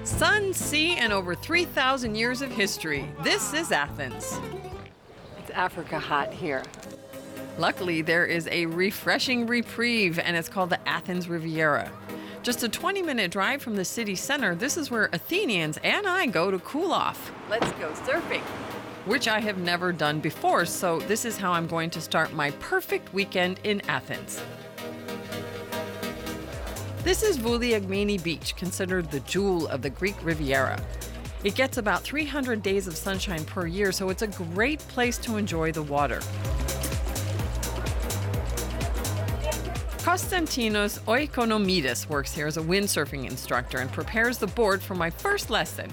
Sun, sea, and over 3,000 years of history. This is Athens. It's Africa hot here. Luckily, there is a refreshing reprieve, and it's called the Athens Riviera. Just a 20-minute drive from the city center, this is where Athenians and I go to cool off. Let's go surfing. Which I have never done before, so this is how I'm going to start my perfect weekend in Athens. This is Vouliagmeni Beach, considered the jewel of the Greek Riviera. It gets about 300 days of sunshine per year, so it's a great place to enjoy the water. Konstantinos Oikonomidis works here as a windsurfing instructor and prepares the board for my first lesson.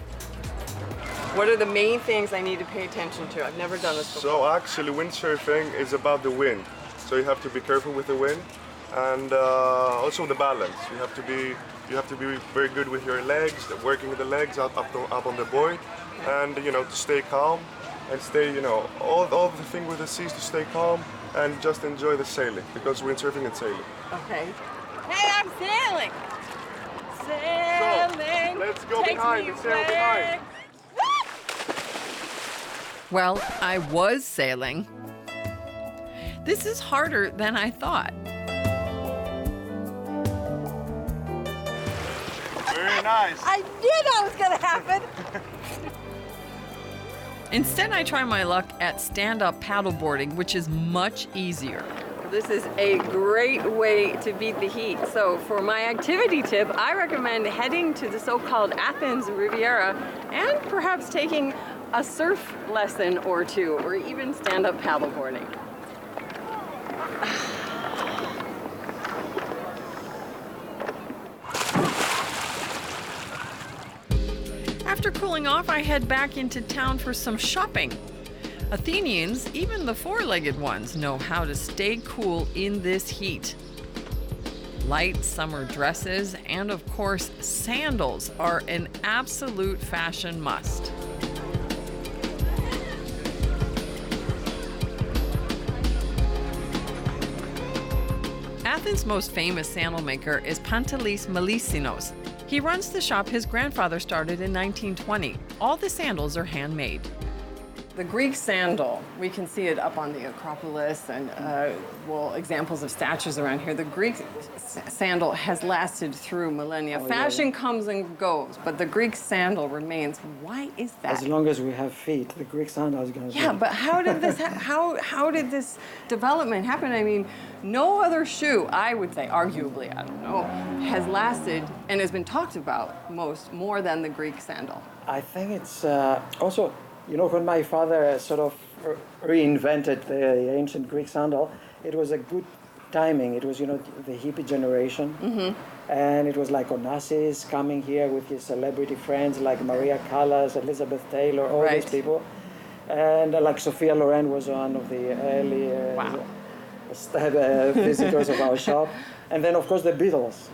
What are the main things I need to pay attention to? I've never done this before. So actually windsurfing is about the wind. So you have to be careful with the wind and also the balance. You have to be very good with your legs, working the legs up on the board, and to stay calm and stay all the thing with the seas, to stay calm and just enjoy the sailing, because windsurfing and sailing. Okay. Hey, I'm sailing. Sailing. So, let's go Takes behind me and sail where- behind. Well, I was sailing. This is harder than I thought. Very nice. I knew that was going to happen. Instead, I try my luck at stand-up paddleboarding, which is much easier. This is a great way to beat the heat. So for my activity tip, I recommend heading to the so-called Athens Riviera and perhaps taking a surf lesson or two, or even stand-up paddleboarding. After cooling off, I head back into town for some shopping. Athenians, even the four-legged ones, know how to stay cool in this heat. Light summer dresses and, of course, sandals are an absolute fashion must. Athens' most famous sandal maker is Pantelis Melissinos. He runs the shop his grandfather started in 1920. All the sandals are handmade. The Greek sandal, we can see it up on the Acropolis and examples of statues around here. The Greek sandal has lasted through millennia. Fashion comes and goes, but the Greek sandal remains. Why is that? As long as we have feet, the Greek sandal is going to Yeah, but how did this how did this development happen? I mean, no other shoe, I would say, arguably, I don't know, has lasted and has been talked about more than the Greek sandal. I think it's also, when my father sort of reinvented the ancient Greek sandal, it was a good timing. It was, the hippie generation. Mm-hmm. And it was like Onassis coming here with his celebrity friends like Maria Callas, Elizabeth Taylor, all these people. And like Sophia Loren was one of the early visitors of our shop. And then, of course, the Beatles.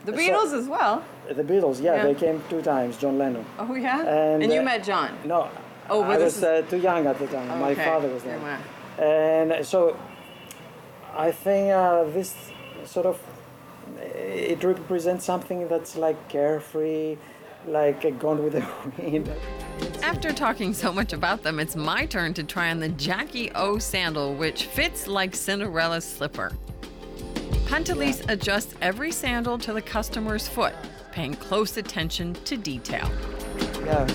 The Beatles as well? The Beatles, yeah, they came 2 times, John Lennon. Oh, yeah? And you met John? No. Oh, I was too young at the time. My father was there. And so I think this sort of, it represents something that's like carefree, like gone with the wind. After talking so much about them, it's my turn to try on the Jackie O sandal, which fits like Cinderella's slipper. Pantelis adjusts every sandal to the customer's foot, paying close attention to detail. Yeah.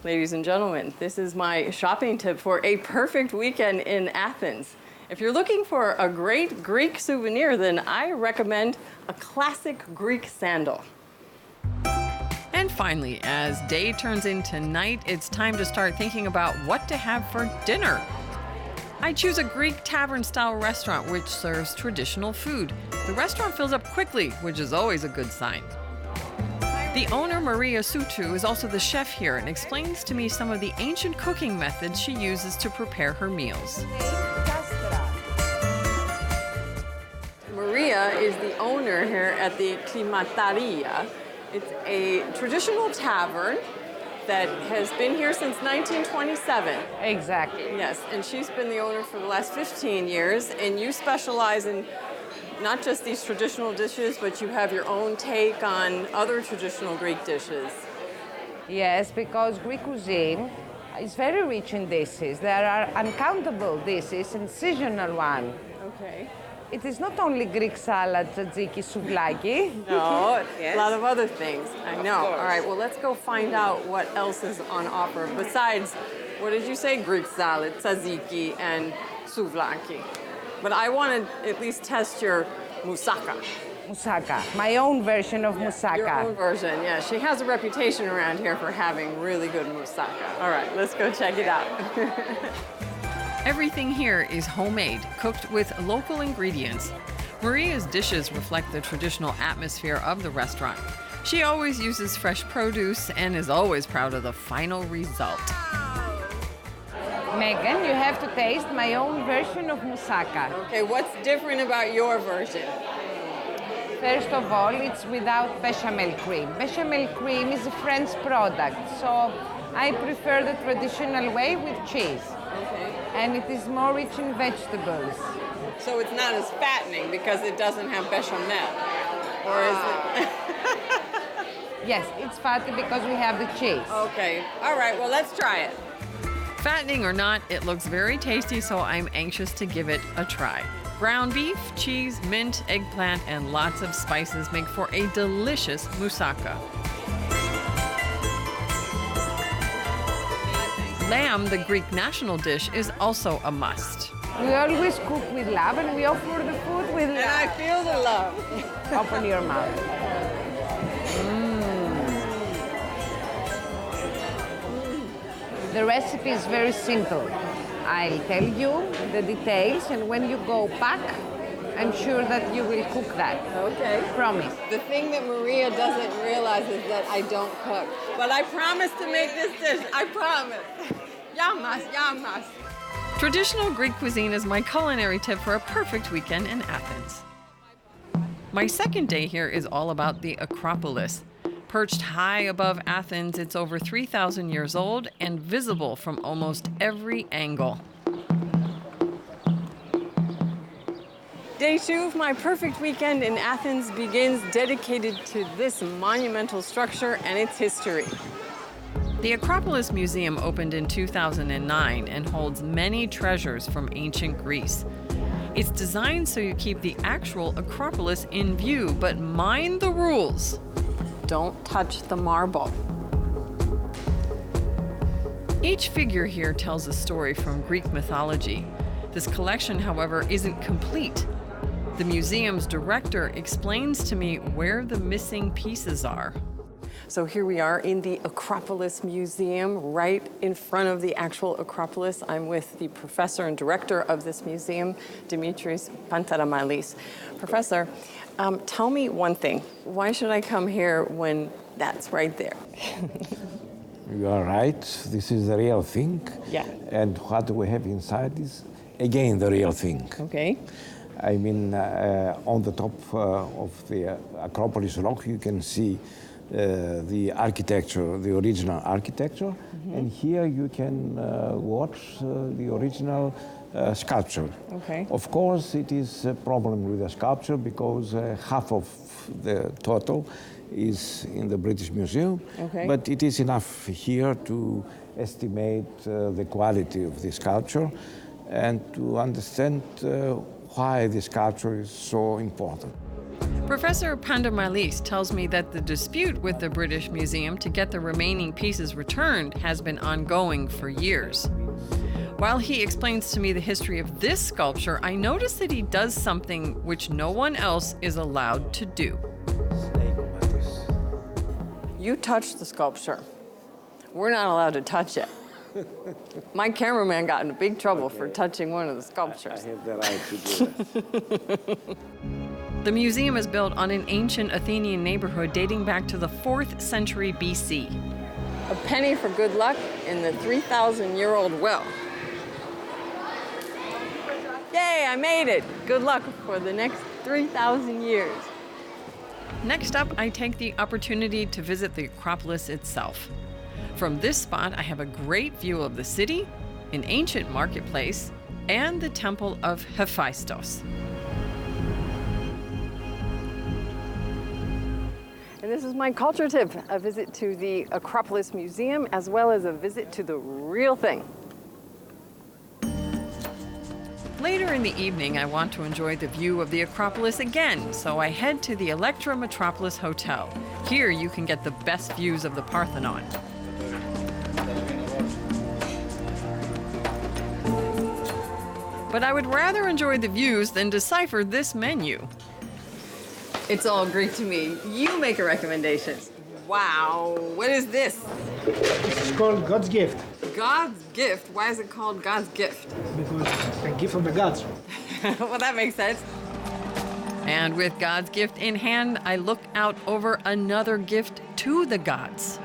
Ladies and gentlemen, this is my shopping tip for a perfect weekend in Athens. If you're looking for a great Greek souvenir, then I recommend a classic Greek sandal. And finally, as day turns into night, it's time to start thinking about what to have for dinner. I choose a Greek tavern-style restaurant which serves traditional food. The restaurant fills up quickly, which is always a good sign. The owner, Maria Soutou, is also the chef here and explains to me some of the ancient cooking methods she uses to prepare her meals. Maria is the owner here at the Klimataria. It's a traditional tavern that has been here since 1927. Exactly. Yes, and she's been the owner for the last 15 years, and you specialize in not just these traditional dishes, but you have your own take on other traditional Greek dishes. Yes, because Greek cuisine is very rich in dishes. There are uncountable dishes and seasonal ones. Okay. It is not only Greek salad, tzatziki, souvlaki. No, a lot of other things. I know. All right, well, let's go find out what else is on offer besides, what did you say? Greek salad, tzatziki, and souvlaki. But I want to at least test your moussaka. Moussaka, my own version of moussaka. Your own version, yeah. She has a reputation around here for having really good moussaka. All right, let's go check it out. Everything here is homemade, cooked with local ingredients. Maria's dishes reflect the traditional atmosphere of the restaurant. She always uses fresh produce and is always proud of the final result. Megan, you have to taste my own version of moussaka. Okay, what's different about your version? First of all, it's without bechamel cream. Bechamel cream is a French product, so I prefer the traditional way with cheese. Okay. And it is more rich in vegetables. So it's not as fattening because it doesn't have bechamel, or is it? Yes, it's fatty because we have the cheese. Okay, all right, well, let's try it. Fattening or not, it looks very tasty, so I'm anxious to give it a try. Ground beef, cheese, mint, eggplant, and lots of spices make for a delicious moussaka. Lamb, the Greek national dish, is also a must. We always cook with love and we offer the food with And I love. feel the love. Open your mouth. The recipe is very simple. I'll tell you the details, and when you go back, I'm sure that you will cook that. Okay. Promise. The thing that Maria doesn't realize is that I don't cook. But I promise to make this dish. I promise. Yamas, yamas. Traditional Greek cuisine is my culinary tip for a perfect weekend in Athens. My second day here is all about the Acropolis. Perched high above Athens, it's over 3,000 years old and visible from almost every angle. Day 2 of my perfect weekend in Athens begins dedicated to this monumental structure and its history. The Acropolis Museum opened in 2009 and holds many treasures from ancient Greece. It's designed so you keep the actual Acropolis in view, but mind the rules. Don't touch the marble. Each figure here tells a story from Greek mythology. This collection, however, isn't complete. The museum's director explains to me where the missing pieces are. So here we are in the Acropolis Museum, right in front of the actual Acropolis. I'm with the professor and director of this museum, Dimitris Pantaramalis. Professor, tell me one thing. Why should I come here when that's right there? You are right. This is the real thing. Yeah. And what we have inside is, again, the real thing. Okay. I mean, on the top of the Acropolis rock, you can see the architecture, the original architecture. And here you can watch the original sculpture. Okay. Of course, it is a problem with the sculpture because half of the total is in the British Museum. Okay. But it is enough here to estimate the quality of the sculpture and to understand why the sculpture is so important. Professor Pandarmalis tells me that the dispute with the British Museum to get the remaining pieces returned has been ongoing for years. While he explains to me the history of this sculpture, I notice that he does something which no one else is allowed to do. You touched the sculpture. We're not allowed to touch it. My cameraman got in big trouble for touching one of the sculptures. I have the right to do that. The museum is built on an ancient Athenian neighborhood dating back to the 4th century BC. A penny for good luck in the 3,000-year-old well. Yay, I made it. Good luck for the next 3,000 years. Next up, I take the opportunity to visit the Acropolis itself. From this spot, I have a great view of the city, an ancient marketplace, and the temple of Hephaestus. And this is my culture tip, a visit to the Acropolis Museum, as well as a visit to the real thing. Later in the evening, I want to enjoy the view of the Acropolis again, so I head to the Electra Metropolis Hotel. Here you can get the best views of the Parthenon. But I would rather enjoy the views than decipher this menu. It's all Greek to me. You make a recommendation. Wow, what is this? It's called God's gift God's gift. Why is it called God's gift? because it's a gift from the gods. Well, that makes sense. And with God's gift in hand, I look out over another gift to the gods.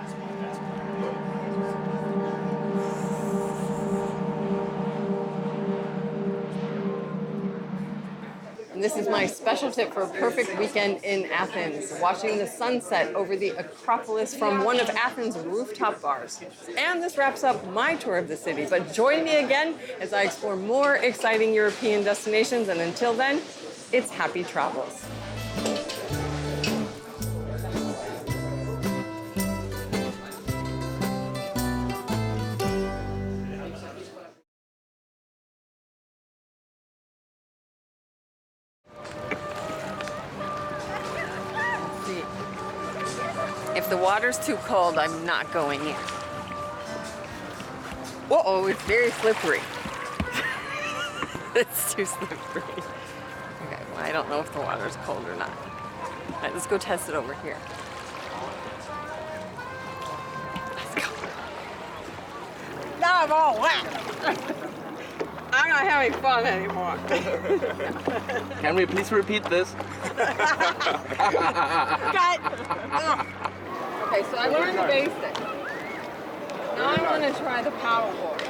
And this is my special tip for a perfect weekend in Athens, watching the sunset over the Acropolis from one of Athens' rooftop bars. And this wraps up my tour of the city, but join me again as I explore more exciting European destinations, and until then, it's happy travels. If the water's too cold, I'm not going in. Uh-oh, it's very slippery. It's too slippery. Okay, well, I don't know if the water's cold or not. All right, let's go test it over here. Let's go. Now I'm all wet. I'm not having fun anymore. Can we please repeat this? Cut. Okay, so I learned the basics. Now I want to try the paddleboard.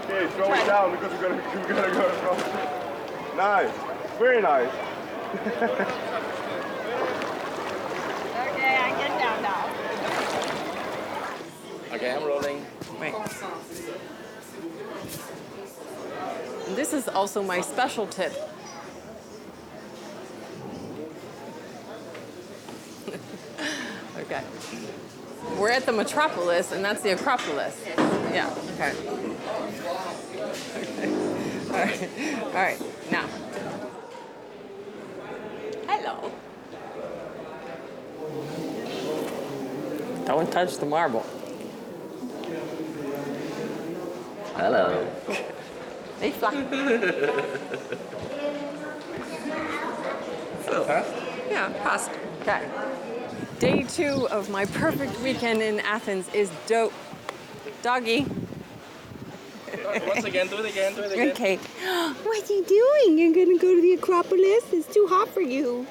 Okay, throw it down because we're gonna go across. Nice, very nice. Okay, I get down now. Okay, I'm rolling. Wait. This is also my special tip. Okay. We're at the Metropolis, and that's the Acropolis. Yeah, okay. Okay. All right, now. Hello. Don't touch the marble. Hello. They fly. So fast? Yeah, fast. Okay. Day 2 of my perfect weekend in Athens is dope. Doggy. Once again, do it again, do it again. Okay. What are you doing? You're gonna go to the Acropolis? It's too hot for you.